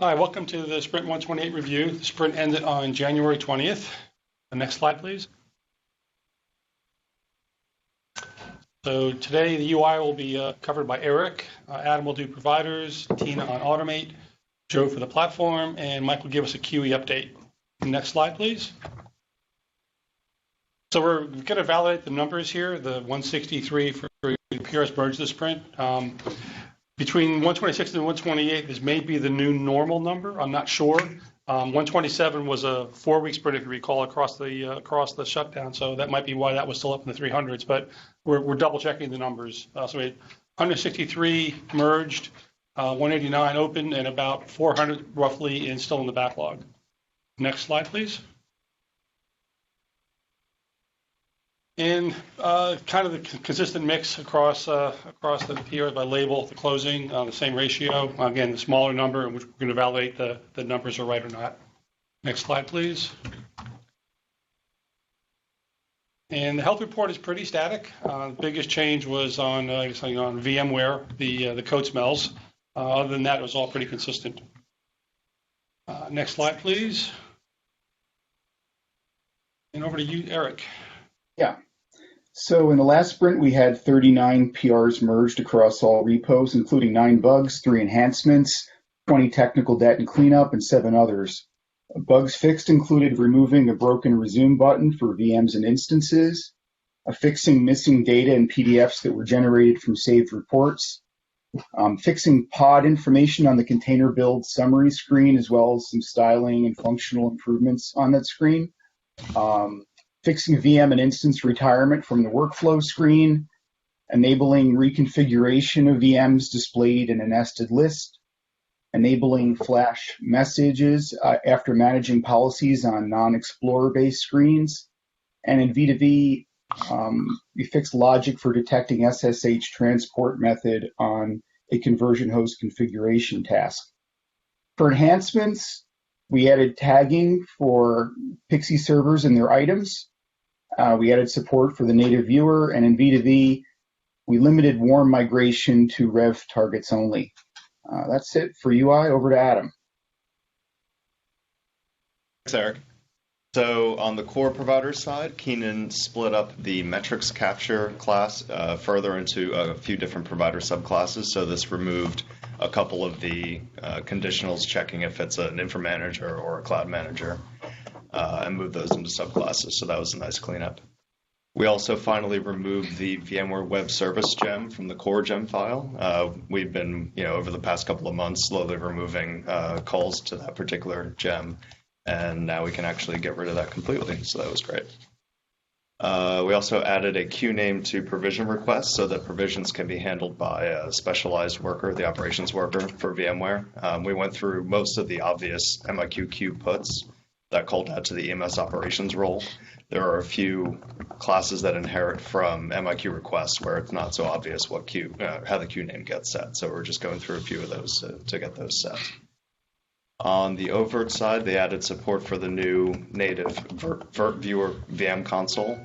Hi, welcome to the Sprint 128 review. The sprint ended on January 20th. The next slide, please. So today the UI will be covered by Eric. Adam will do providers, Tina on automate, Joe for the platform, and Mike will give us a QE update. Next slide, please. So we're going to validate the numbers here, the 163 for PRS merge the sprint. Between 126 and 128, this may be the new normal number. I'm not sure. 127 was a 4-week sprint, if you recall, across the shutdown. So that might be why that was still up in the 300s. But we're double checking the numbers. So we had 163 merged, 189 open, and about 400 roughly still in the backlog. Next slide, please. And kind of the consistent mix across the PRs by label, the closing, the same ratio. Again, the smaller number, and we're going to validate the numbers are right or not. Next slide, please. And the health report is pretty static. The biggest change was on VMware, the code smells. Other than that, it was all pretty consistent. Next slide, please. And over to you, Eric. Yeah. So in the last sprint, we had 39 PRs merged across all repos, including 9 bugs, 3 enhancements, 20 technical debt and cleanup, and 7 others. Bugs fixed included removing a broken resume button for VMs and instances, fixing missing data and PDFs that were generated from saved reports, fixing pod information on the container build summary screen, as well as some styling and functional improvements on that screen. Fixing VM and instance retirement from the workflow screen, enabling reconfiguration of VMs displayed in a nested list, enabling flash messages after managing policies on non-Explorer-based screens, and in V2V, we fixed logic for detecting SSH transport method on a conversion host configuration task. For enhancements, we added tagging for Pixie servers and their items. We added support for the native viewer, and in V2V, we limited warm migration to Rev targets only. That's it for UI. Over to Adam. Thanks, Eric. So on the core provider side, Keenan split up the metrics capture class further into a few different provider subclasses. So this removed a couple of the conditionals checking if it's an infra manager or a cloud manager and moved those into subclasses. So that was a nice cleanup. We also finally removed the VMware Web Service gem from the core gem file. We've been, over the past couple of months, slowly removing calls to that particular gem. And now we can actually get rid of that completely, so that was great. We also added a queue name to provision requests so that provisions can be handled by a specialized worker, the operations worker for VMware. We went through most of the obvious MIQ queue puts that called out to the EMS operations role. There are a few classes that inherit from MIQ requests where it's not so obvious what queue, how the queue name gets set, so we're just going through a few of those to get those set. On the overt side, they added support for the new native Vert Viewer VM console.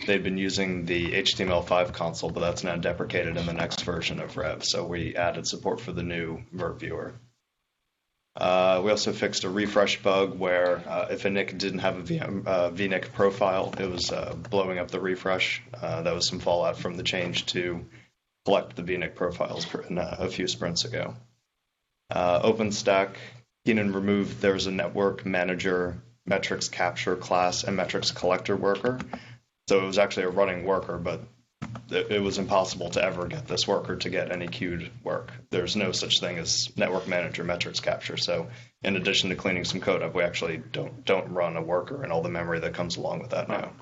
They've been using the HTML5 console, but that's now deprecated in the next version of Rev, so we added support for the new Vert Viewer. We also fixed a refresh bug where if a NIC didn't have a VNIC profile, it was blowing up the refresh. That was some fallout from the change to collect the VNIC profiles a few sprints ago. OpenStack, Keenan removed, there's a network manager, metrics capture class, and metrics collector worker. So it was actually a running worker, but it was impossible to ever get this worker to get any queued work. There's no such thing as network manager metrics capture. So in addition to cleaning some code up, we actually don't run a worker and all the memory that comes along with that now.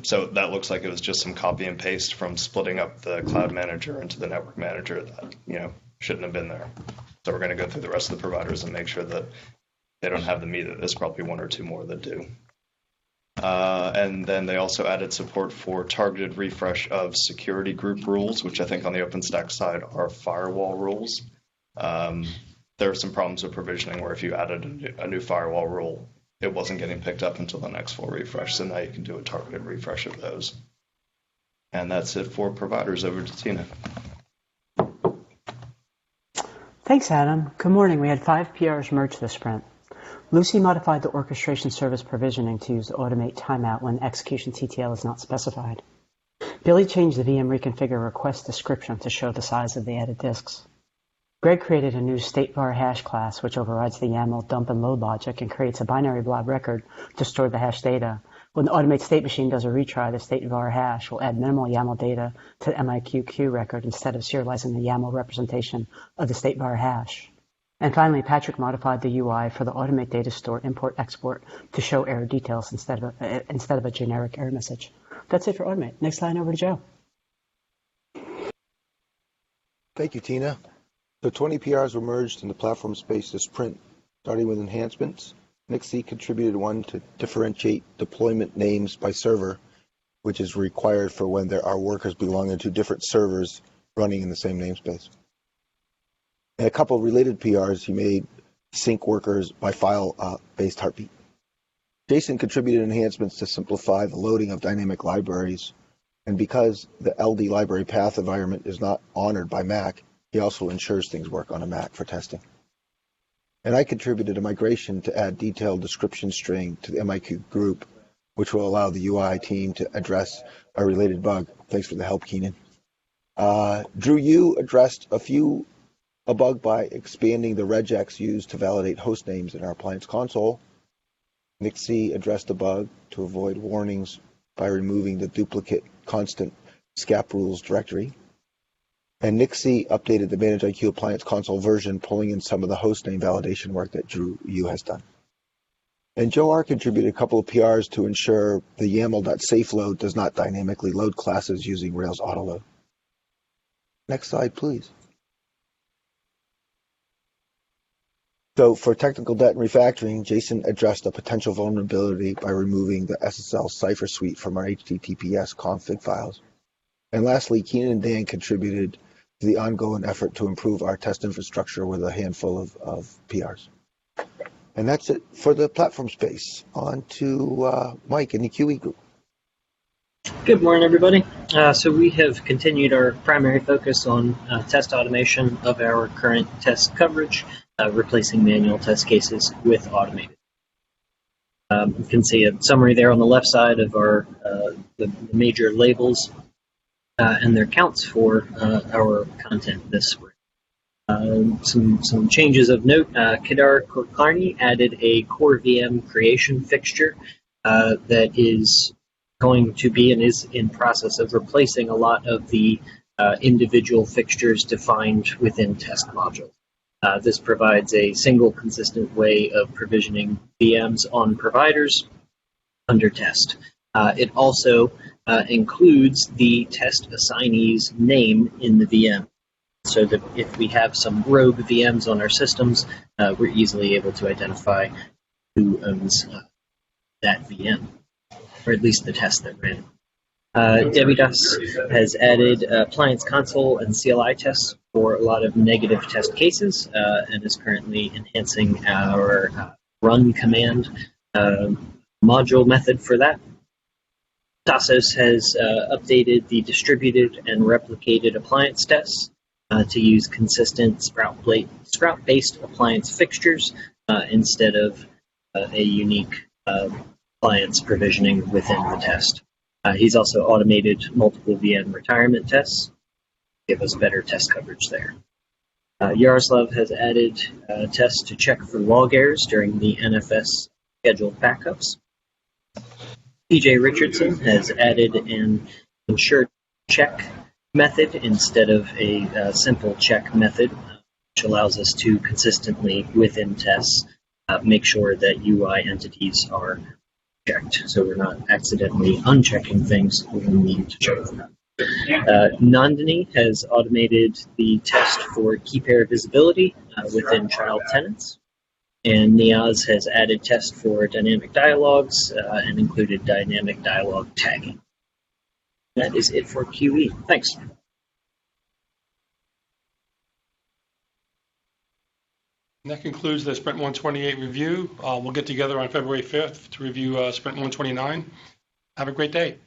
So that looks like it was just some copy and paste from splitting up the cloud manager into the network manager that shouldn't have been there. So we're going to go through the rest of the providers and make sure that they don't have them either. There's probably 1 or 2 more that do. And then they also added support for targeted refresh of security group rules, which I think on the OpenStack side are firewall rules. There are some problems with provisioning where if you added a new firewall rule, it wasn't getting picked up until the next full refresh. So now you can do a targeted refresh of those. And that's it for providers. Over to Tina. Thanks, Adam. Good morning. We had 5 PRs merged this sprint. Lucy modified the orchestration service provisioning to use automate timeout when execution TTL is not specified. Billy changed the VM reconfigure request description to show the size of the added disks. Greg created a new state-var hash class, which overrides the YAML dump and load logic and creates a binary blob record to store the hash data. When the automate state machine does a retry, the state-var hash will add minimal YAML data to the MIQ record instead of serializing the YAML representation of the state-var hash. And finally, Patrick modified the UI for the automate data store import-export to show error details instead of a generic error message. That's it for automate. Next slide, over to Joe. Thank you, Tina. So 20 PRs were merged in the platform space this sprint, starting with enhancements. Nixie contributed one to differentiate deployment names by server, which is required for when there are workers belonging to different servers running in the same namespace. And a couple of related PRs, he made sync workers by file-based heartbeat. Jason contributed enhancements to simplify the loading of dynamic libraries, and because the LD library path environment is not honored by Mac, he also ensures things work on a Mac for testing. And I contributed a migration to add detailed description string to the MIQ group, which will allow the UI team to address a related bug. Thanks for the help, Keenan. Drew, you addressed a bug by expanding the regex used to validate host names in our appliance console. Nixie addressed a bug to avoid warnings by removing the duplicate constant SCAP rules directory. And Nixie updated the ManageIQ appliance console version, pulling in some of the hostname validation work that Drew Yu has done. And Joe R contributed a couple of PRs to ensure the YAML.safe-load does not dynamically load classes using Rails autoload. Next slide, please. So for technical debt and refactoring, Jason addressed a potential vulnerability by removing the SSL cipher suite from our HTTPS config files. And lastly, Keenan and Dan contributed to the ongoing effort to improve our test infrastructure with a handful of PRs. And that's it for the platform space. On to Mike in the QE group. Good morning, everybody. So we have continued our primary focus on test automation of our current test coverage, replacing manual test cases with automated. You can see a summary there on the left side of our the major labels and their counts for our content this spring. Some changes of note. Kedar Kulkarni added a core VM creation fixture that is going to be and is in process of replacing a lot of the individual fixtures defined within test modules. This provides a single consistent way of provisioning VMs on providers under test. It also includes the test assignee's name in the VM, so that if we have some rogue VMs on our systems, we're easily able to identify who owns that VM, or at least the test that ran. Debidas has added appliance console and CLI tests for a lot of negative test cases and is currently enhancing our run command module method for that. Tassos has updated the distributed and replicated appliance tests to use consistent Sprout-based appliance fixtures instead of a unique appliance provisioning within the test. He's also automated multiple VM retirement tests to give us better test coverage there. Yaroslav has added tests to check for log errors during the NFS scheduled backups. PJ Richardson has added an ensure check method instead of a simple check method, which allows us to consistently, within tests, make sure that UI entities are checked, so we're not accidentally unchecking things when we need to check them. Nandini has automated the test for key pair visibility within child tenants. And Niaz has added tests for dynamic dialogues and included dynamic dialogue tagging. That is it for QE. Thanks. And that concludes the Sprint 128 review. We'll get together on February 5th to review Sprint 129. Have a great day.